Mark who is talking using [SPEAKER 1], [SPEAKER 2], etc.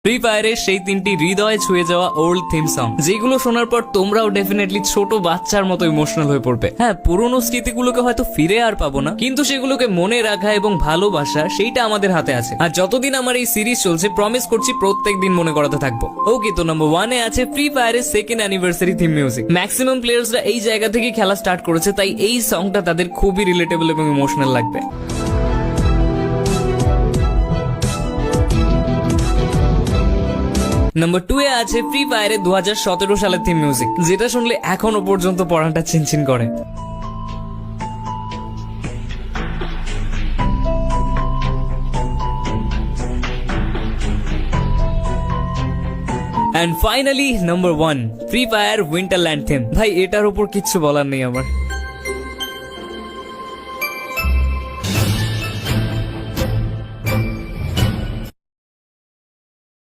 [SPEAKER 1] Free ফায়ারের সেই তিনটি হৃদয় ছুঁয়ে যাওয়া ওল্ড থিম সং, যেগুলো শোনার পর তোমরাও ডেফিনেটলি ছোট বাচ্চার মতো ইমোশনাল হয়ে পড়বে। হ্যাঁ, পুরোনো স্মৃতিগুলোকে হয়তো ফিরে আর পাবো না, কিন্তু সেগুলোকে মনে রাখা এবং ভালোবাসা সেইটা আমাদের হাতে আছে। আর যতদিন আমার এই সিরিজ চলছে, প্রমিস করছি প্রত্যেকদিন মনে করাতে থাকবো। ওকে, তো নাম্বার 1 এ আছে ফ্রি ফায়ারের second anniversary theme music. Maximum প্লেয়ার্সরা এই জায়গা থেকে খেলা স্টার্ট করেছে, তাই এই সংটা তাদের খুবই রিলেটেবল এবং ইমোশনাল লাগবে। নাম্বার 2 এ আছে ফ্রি ফায়ারে 2017 সালের থিম মিউজিক, যেটা শুনলে এখনো পর্যন্ত পড়াটা চিনচিন করে। And finally number 1, free fire winterland theme. ভাই, এটার উপর কিচ্ছু বলার নেই আমার।